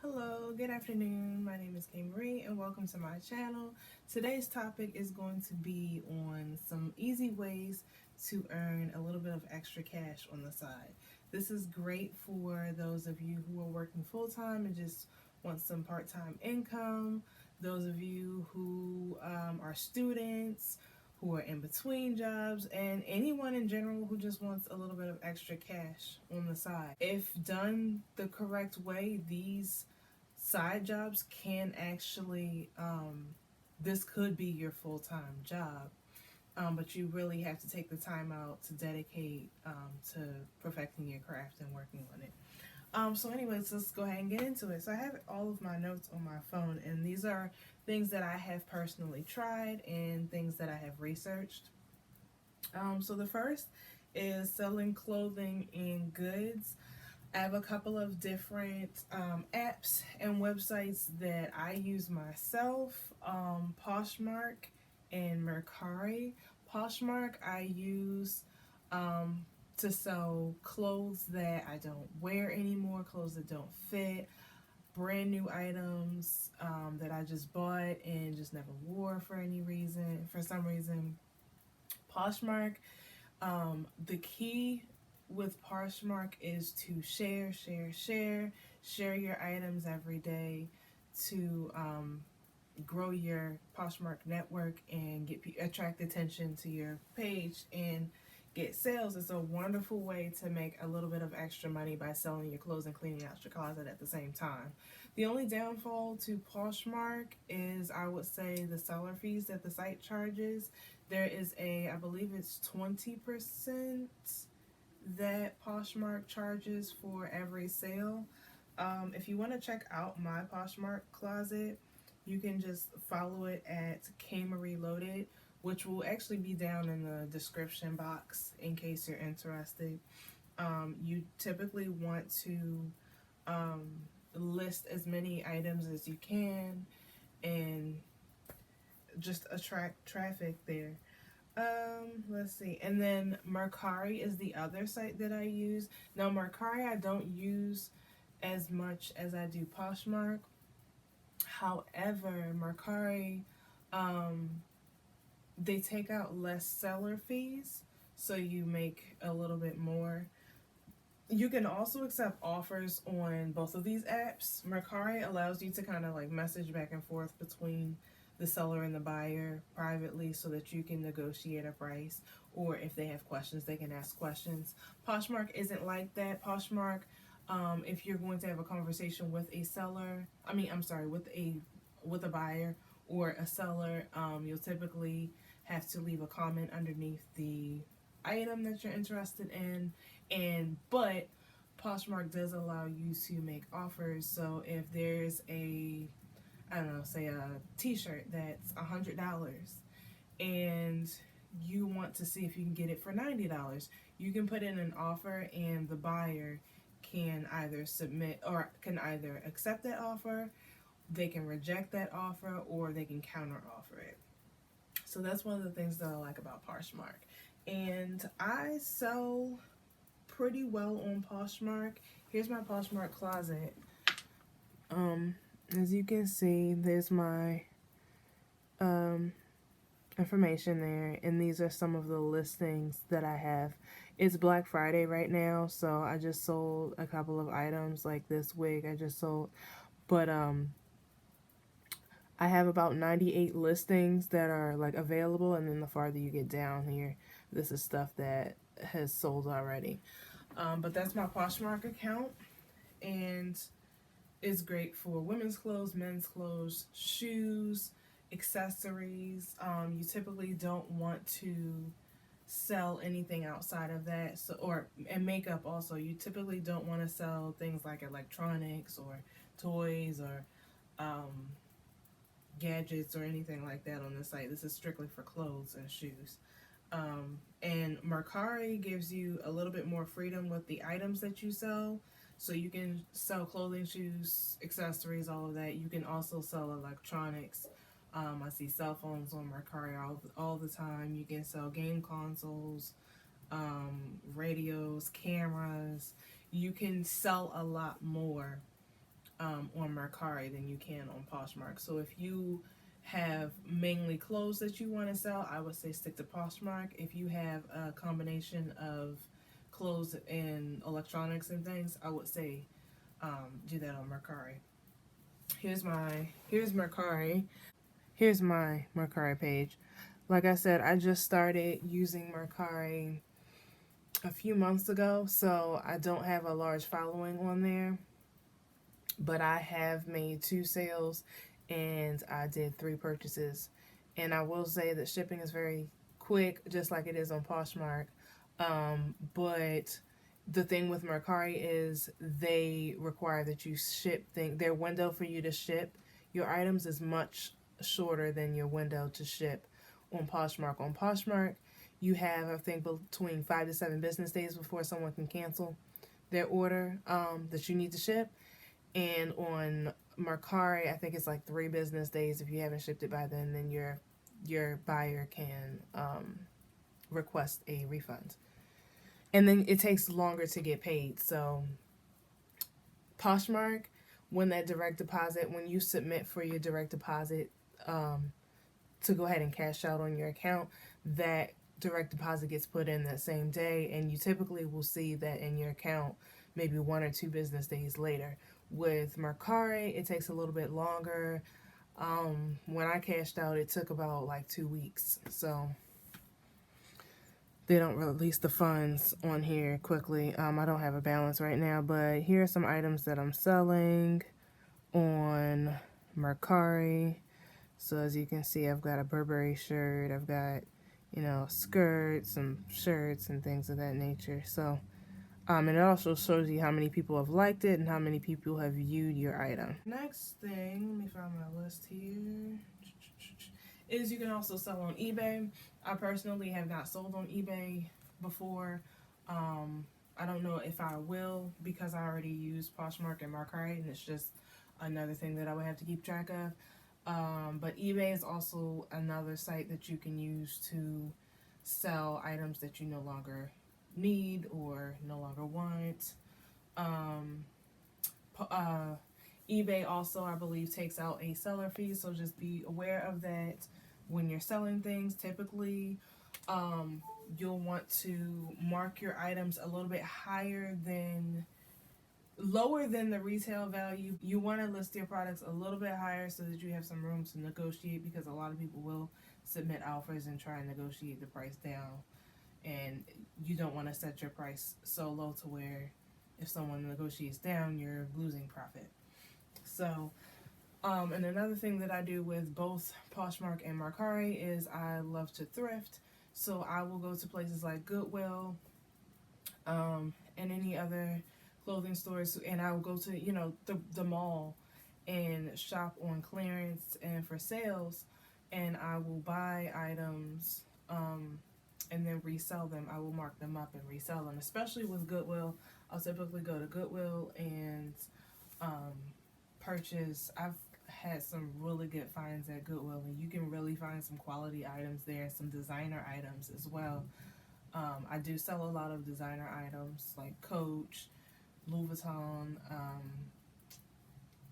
Hello, good afternoon. My name is KMarie and welcome to my channel. Today's topic is going to be on some easy ways to earn a little bit of extra cash on the side. This is great for those of you who are working full-time and just want some part-time income, those of you who are students, who are in between jobs, and anyone in general who just wants a little bit of extra cash on the side. If done the correct way, these side jobs can actually, this could be your full-time job, but you really have to take the time out to dedicate to perfecting your craft and working on it. So anyways, let's go ahead and get into it. So I have all of my notes on my phone, and these are things that I have personally tried and things that I have researched. So the first is selling clothing and goods. I have a couple of different apps and websites that I use myself, Poshmark and Mercari. Poshmark I use to sell clothes that I don't wear anymore, clothes that don't fit, brand new items that I just bought and just never wore for some reason. Poshmark, the key with Poshmark is to share your items every day to grow your Poshmark network and attract attention to your page and get sales. It's a wonderful way to make a little bit of extra money by selling your clothes and cleaning out your closet at the same time. The only downfall to Poshmark is, I would say, the seller fees that the site charges. There is I believe it's 20% that Poshmark charges for every sale. If you want to check out my Poshmark closet, you can just follow it at KMarieloaded, which will actually be down in the description box in case you're interested. You typically want to list as many items as you can and just attract traffic there. Let's see. And then Mercari is the other site that I use. Now, Mercari I don't use as much as I do Poshmark. However, Mercari, they take out less seller fees, so you make a little bit more. You can also accept offers on both of these apps. Mercari allows you to kind of like message back and forth between the seller and the buyer privately so that you can negotiate a price, or if they have questions, they can ask questions. Poshmark isn't like that. Poshmark, if you're going to have a conversation with a seller, with a buyer or a seller, you'll typically have to leave a comment underneath the item that you're interested in, but Poshmark does allow you to make offers. So if there's say a t-shirt that's $100 and you want to see if you can get it for $90, you can put in an offer and the buyer can either accept that offer, they can reject that offer, or they can counter offer it. So that's one of the things that I like about Poshmark. And I sell pretty well on Poshmark. Here's my Poshmark closet. As you can see, there's my information there, and these are some of the listings that I have. It's Black Friday right now, so I just sold a couple of items, like this wig I just sold, but I have about 98 listings that are like available, and then the farther you get down here, this is stuff that has sold already. But that's my Poshmark account, and it's great for women's clothes, men's clothes, shoes, accessories. You typically don't want to sell anything outside of that, and makeup also. You typically don't want to sell things like electronics or toys or gadgets or anything like that on the site. This is strictly for clothes and shoes. And Mercari gives you a little bit more freedom with the items that you sell. So you can sell clothing, shoes, accessories, all of that. You can also sell electronics. I see cell phones on Mercari all the time. You can sell game consoles, radios, cameras. You can sell a lot more on Mercari than you can on Poshmark. So if you have mainly clothes that you want to sell, I would say stick to Poshmark. If you have a combination of clothes and electronics and things, I would say do that on Mercari. Here's Mercari. Here's my Mercari page. Like I said, I just started using Mercari a few months ago, so I don't have a large following on there, but I have made 2 sales and I did 3 purchases. And I will say that shipping is very quick, just like it is on Poshmark. But the thing with Mercari is they require that you ship their window for you to ship your items is much shorter than your window to ship on Poshmark. On Poshmark, you have, I think, between 5 to 7 business days before someone can cancel their order that you need to ship. And on Mercari, I think it's like 3 business days. If you haven't shipped it by then your buyer can request a refund. And then it takes longer to get paid. So Poshmark, when you submit for your direct deposit to go ahead and cash out on your account, that direct deposit gets put in that same day, and you typically will see that in your account maybe 1 or 2 business days later. With Mercari, it takes a little bit longer. When I cashed out, it took about like 2 weeks. So they don't release the funds on here quickly. I don't have a balance right now, but here are some items that I'm selling on Mercari. So as you can see, I've got a Burberry shirt, I've got, skirts, some shirts and things of that nature. So, and it also shows you how many people have liked it and how many people have viewed your item. Next thing, let me find my list here, is you can also sell on eBay. I personally have not sold on eBay before. I don't know if I will because I already use Poshmark and Mercari, and it's just another thing that I would have to keep track of. But eBay is also another site that you can use to sell items that you no longer need or no longer want. eBay also, I believe, takes out a seller fee, so just be aware of that when you're selling things. Typically, you'll want to mark your items a little bit lower than the retail value. You want to list your products a little bit higher so that you have some room to negotiate, because a lot of people will submit offers and try and negotiate the price down, and you don't want to set your price so low to where if someone negotiates down, you're losing profit. So and another thing that I do with both Poshmark and Mercari is I love to thrift. So I will go to places like Goodwill and any other clothing stores, and I will go to the mall and shop on clearance and for sales, and I will buy items and then resell them. I will mark them up and resell them. Especially with Goodwill, I'll typically go to Goodwill and purchase. I've had some really good finds at Goodwill, and you can really find some quality items there, some designer items as well. I do sell a lot of designer items like Coach, Louis Vuitton,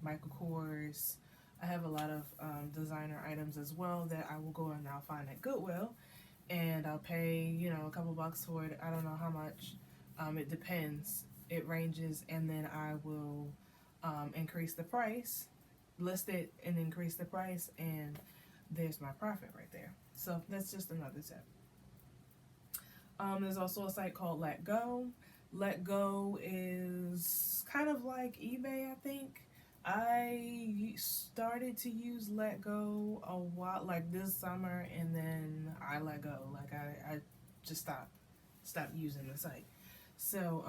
Michael Kors. I have a lot of designer items as well that I will go and I'll find at Goodwill, and I'll pay a couple bucks for it. I don't know how much. It depends. It ranges, and then I will increase the price, list it and increase the price, and there's my profit right there. So that's just another tip. There's also a site called Letgo. Letgo is kind of like eBay, I think. I started to use Letgo a while, like this summer, and then I let go. Like I just stopped using the site. So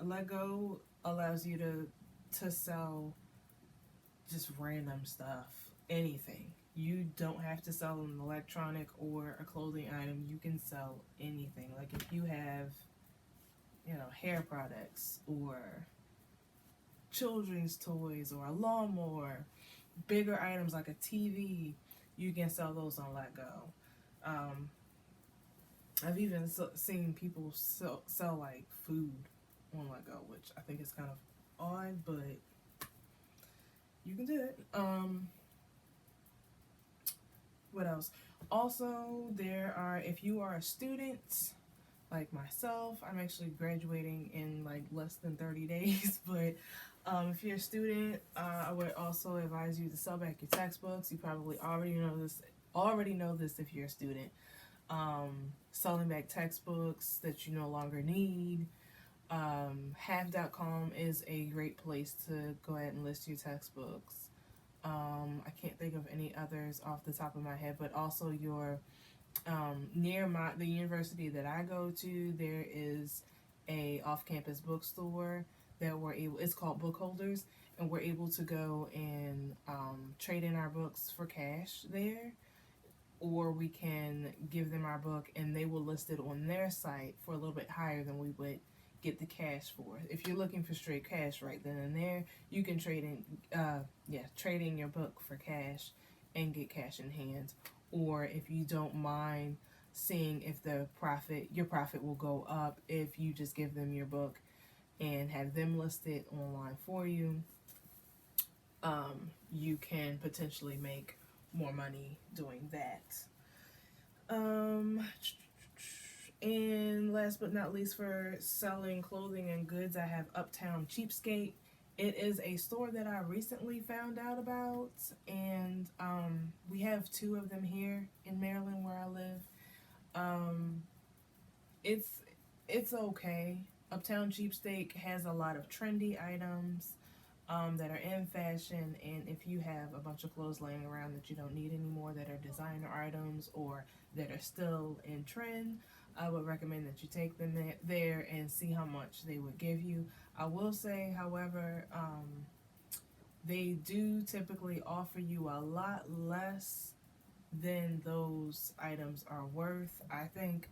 Letgo allows you to sell just random stuff, anything. You don't have to sell an electronic or a clothing item. You can sell anything. Like if you have, hair products or children's toys or a lawnmower, bigger items like a TV, you can sell those on Letgo. I've even seen people sell like food on Letgo, which I think is kind of odd, but you can do it. What else? Also, there are, if you are a student like myself, I'm actually graduating in like less than 30 days, but if you're a student, I would also advise you to sell back your textbooks. You probably already know this if you're a student. Selling back textbooks that you no longer need. Have.com is a great place to go ahead and list your textbooks. I can't think of any others off the top of my head, but also your near the university that I go to, there is a off-campus bookstore that it's called Book Holders, and we're able to go and trade in our books for cash there, or we can give them our book and they will list it on their site for a little bit higher than we would get the cash for. If you're looking for straight cash right then and there, you can trade in your book for cash and get cash in hand. Or if you don't mind seeing if your profit will go up if you just give them your book and have them list it online for you, you can potentially make more money doing that. And last but not least, for selling clothing and goods, I have Uptown Cheapskate. It is a store that I recently found out about, and we have 2 of them here in Maryland where I live. It's okay. Uptown Cheapskate has a lot of trendy items that are in fashion, and if you have a bunch of clothes laying around that you don't need anymore that are designer items or that are still in trend, I would recommend that you take them there and see how much they would give you. I will say, however, they do typically offer you a lot less than those items are worth. I think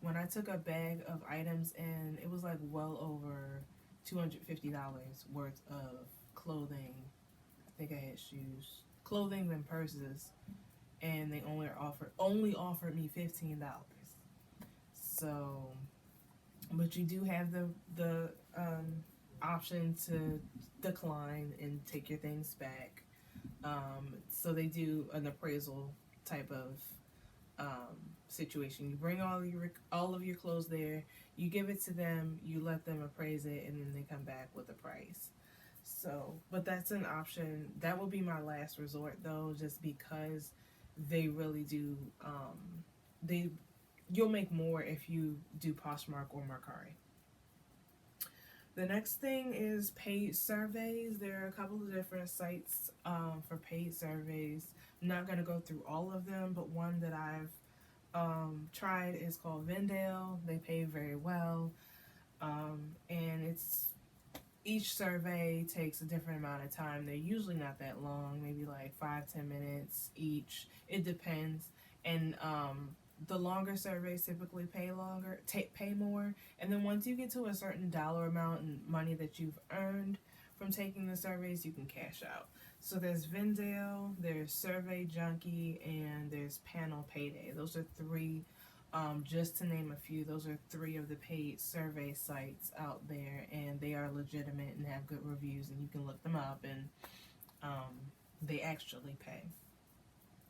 when I took a bag of items in, it was like well over $250 worth of clothing. I think I had shoes, clothing, and purses, and they only offered me $15. So, but you do have the option to decline and take your things back. So they do an appraisal type of situation. You bring all of your clothes there, you give it to them, you let them appraise it, and then they come back with a price. So, but that's an option. That will be my last resort though, just because they really do. You'll make more if you do Poshmark or Mercari. The next thing is paid surveys. There are a couple of different sites for paid surveys. I'm not going to go through all of them, but one that I've tried is called Vendale. They pay very well, and each survey takes a different amount of time. They're usually not that long, maybe like 5-10 minutes each. It depends, and the longer surveys typically pay more, and then once you get to a certain dollar amount and money that you've earned from taking the surveys, you can cash out. So there's Vendale, there's Survey Junkie, and there's Panel Payday. Those are 3, just to name a few. Those are 3 of the paid survey sites out there, and they are legitimate and have good reviews, and you can look them up, and they actually pay.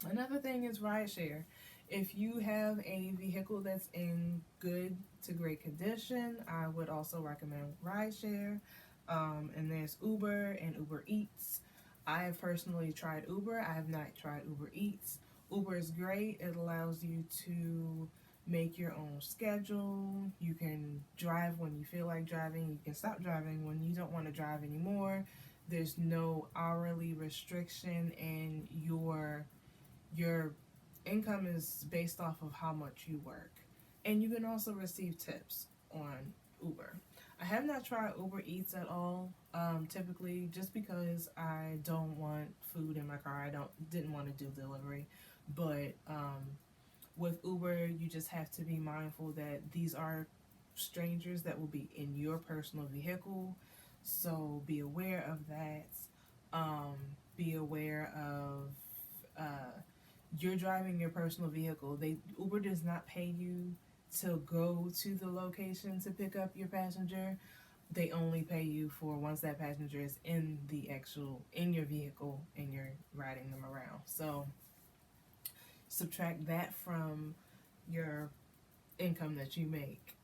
Another thing is Rideshare. If you have a vehicle that's in good to great condition, I would also recommend Rideshare. And there's Uber and Uber Eats. I have personally tried Uber. I have not tried Uber Eats. Uber is great. It allows you to make your own schedule. You can drive when you feel like driving. You can stop driving when you don't want to drive anymore. There's no hourly restriction, and your income is based off of how much you work. And you can also receive tips on Uber. I have not tried Uber Eats at all, typically just because I don't want food in my car. Didn't want to do delivery. But with Uber, you just have to be mindful that these are strangers that will be in your personal vehicle. So be aware of that. Be aware of you're driving your personal vehicle. Uber does not pay you to go to the location to pick up your passenger. they only pay you for once that passenger is in your vehicle and you're riding them around. So subtract that from your income that you make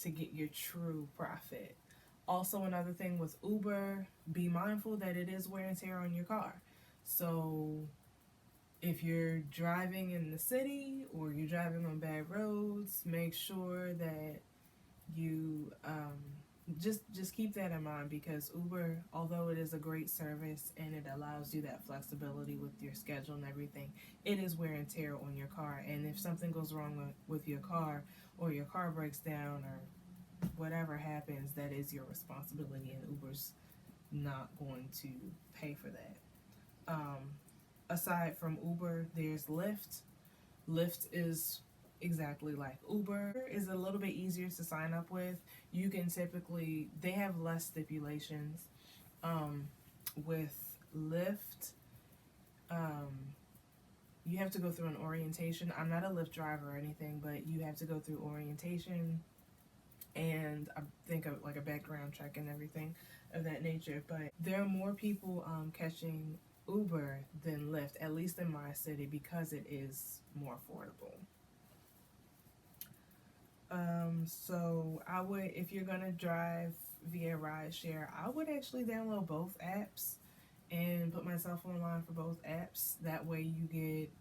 to get your true profit. Also, another thing with Uber, be mindful that it is wear and tear on your car. So if you're driving in the city or you're driving on bad roads, make sure that you just keep that in mind, because Uber, although it is a great service and it allows you that flexibility with your schedule and everything, it is wear and tear on your car. And if something goes wrong with your car, or your car breaks down, or whatever happens, that is your responsibility, and Uber's not going to pay for that. Aside from Uber, there's Lyft. Lyft is exactly like Uber, is a little bit easier to sign up with. You can they have less stipulations. With Lyft, you have to go through an orientation. I'm not a Lyft driver or anything, but you have to go through orientation and I think of like a background check and everything of that nature. But there are more people catching Uber than Lyft, at least in my city, because it is more affordable. So I would, if you're gonna drive via Rideshare, I would actually download both apps and put myself online for both apps. That way you get,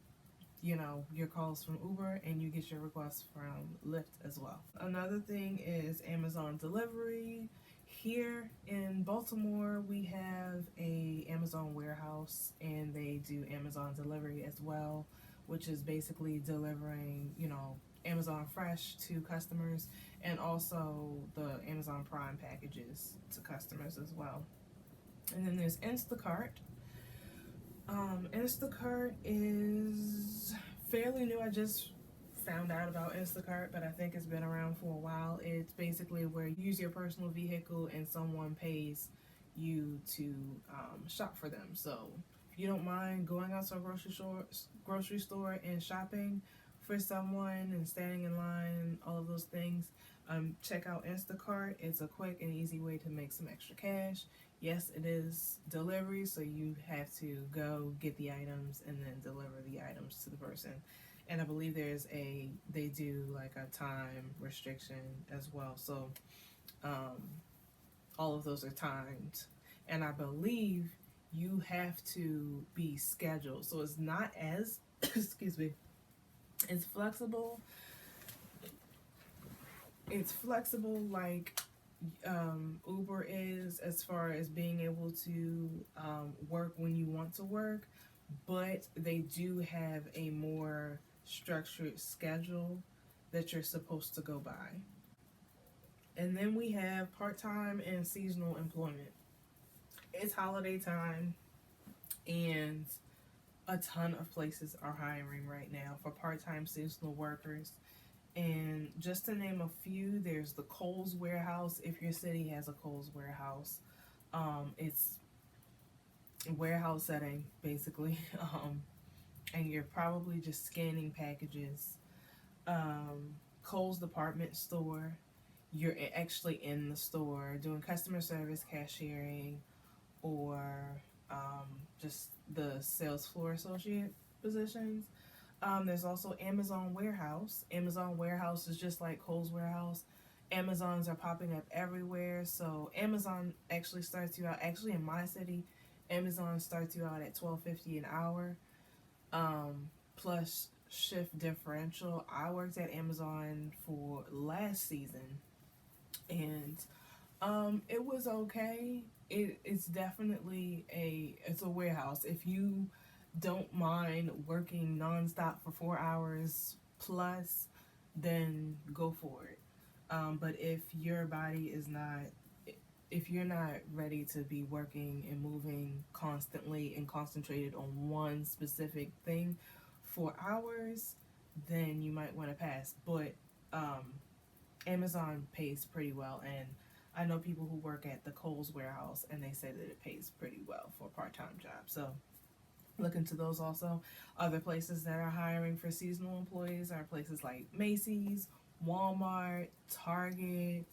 your calls from Uber and you get your requests from Lyft as well. Another thing is Amazon delivery. Here in Baltimore, we have a Amazon warehouse and they do Amazon delivery as well, which is basically delivering, Amazon Fresh to customers, and also the Amazon Prime packages to customers as well. And then there's Instacart. Instacart is fairly new. I just found out about Instacart, but I think it's been around for a while. It's basically where you use your personal vehicle and someone pays you to shop for them. So if you don't mind going out to a grocery store and shopping for someone and standing in line and all of those things, check out Instacart. It's a quick and easy way to make some extra cash. Yes, it is delivery, so you have to go get the items and then deliver the items to the person. And I believe they do like a time restriction as well. So all of those are timed. And I believe you have to be scheduled. So it's not as, excuse me, it's flexible. It's flexible like Uber is, as far as being able to work when you want to work, but they do have a more structured schedule that you're supposed to go by. And then we have part-time and seasonal employment. It's holiday time and a ton of places are hiring right now for part-time seasonal workers. And just to name a few, there's the Kohl's warehouse. If your city has a Kohl's warehouse, it's a warehouse setting basically, and you're probably just scanning packages. Kohl's department store, you're actually in the store doing customer service, cashiering, or just the sales floor associate positions. There's also Amazon warehouse. Amazon warehouse is just like Kohl's warehouse. Amazons are popping up everywhere. So Amazon actually starts you out, actually in my city, Amazon starts you out at $12.50 an hour, plus shift differential. I worked at Amazon for last season, and it was okay. It's definitely it's a warehouse. If you don't mind working nonstop for 4 hours plus, then go for it. But if your body is not, if you're not ready to be working and moving constantly and concentrated on one specific thing for hours, then you might want to pass. But Amazon pays pretty well, and I know people who work at the Kohl's warehouse and they say that it pays pretty well for a part-time job. So look into those also. Other places that are hiring for seasonal employees are places like Macy's, Walmart, Target,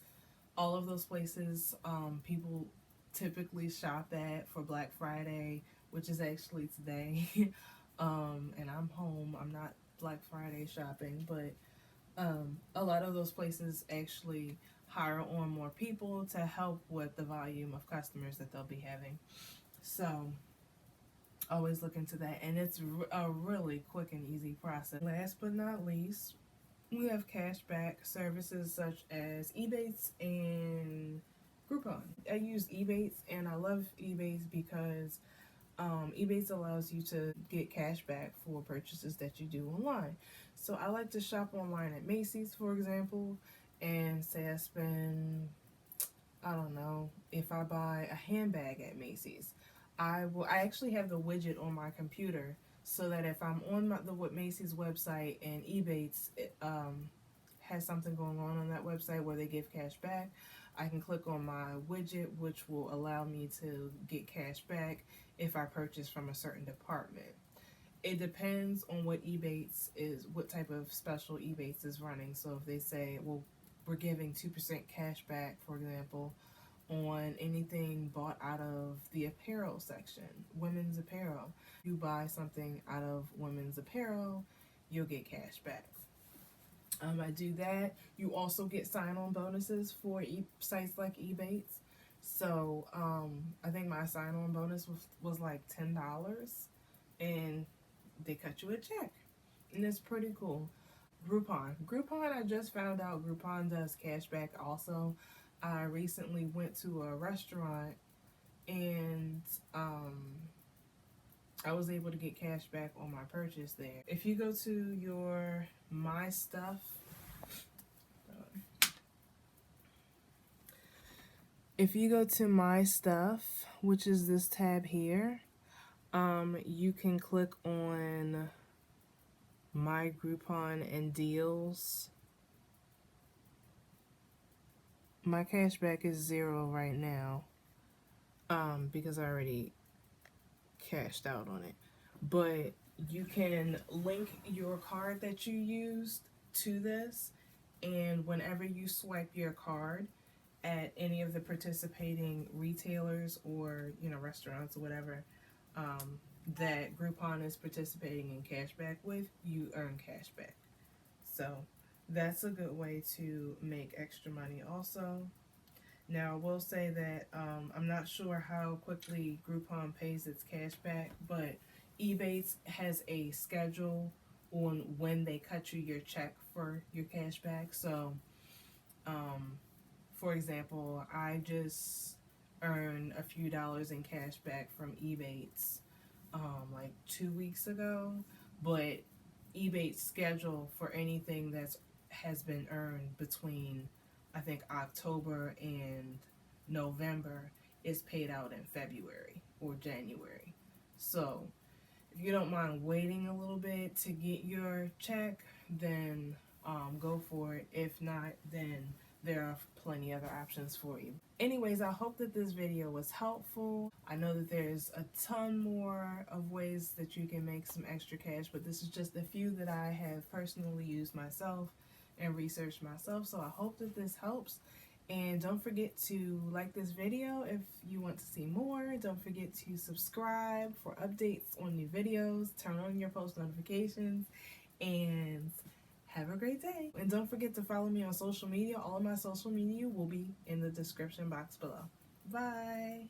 All of those places people typically shop at for Black Friday, which is actually today. And I'm home. I'm not Black Friday shopping, but a lot of those places actually hire on more people to help with the volume of customers that they'll be having. So always look into that, and it's a really quick and easy process. Last but not least, we have cashback services such as Ebates and Groupon. I use Ebates, and I love Ebates because Ebates allows you to get cash back for purchases that you do online. So I like to shop online at Macy's, for example, and say I spend, I don't know, if I buy a handbag at Macy's, I actually have the widget on my computer so that if I'm on the Macy's website and Ebates has something going on that website where they give cash back, I can click on my widget, which will allow me to get cash back if I purchase from a certain department. It depends on what Ebates is, what type of special Ebates is running. So if they say, well, we're giving 2% cash back, for example, on anything bought out of the apparel section, women's apparel. You buy something out of women's apparel, you'll get cash back. I do that. You also get sign-on bonuses for sites like Ebates. So I think my sign-on bonus was like $10, and they cut you a check, and it's pretty cool. Groupon, I just found out Groupon does cashback also. I recently went to a restaurant, and I was able to get cash back on my purchase there. If you go to your My Stuff, which is this tab here, you can click on My Groupon and Deals. My cashback is 0 right now, because I already cashed out on it. But you can link your card that you used to this, and whenever you swipe your card at any of the participating retailers or restaurants or whatever that Groupon is participating in cashback with, you earn cashback. So that's a good way to make extra money also. Now, I will say that I'm not sure how quickly Groupon pays its cash back, but Ebates has a schedule on when they cut you your check for your cash back. So, for example, I just earned a few dollars in cash back from Ebates like 2 weeks ago, but Ebates schedule for anything that's has been earned between, I think, October and November is paid out in February or January. So if you don't mind waiting a little bit to get your check, then go for it. If not, then there are plenty other options for you. Anyways, I hope that this video was helpful. I know that there's a ton more of ways that you can make some extra cash, but this is just a few that I have personally used myself and researched myself. So I hope that this helps. And don't forget to like this video if you want to see more. Don't forget to subscribe for updates on new videos. Turn on your post notifications, and have a great day. And don't forget to follow me on social media. All of my social media will be in the description box below. Bye.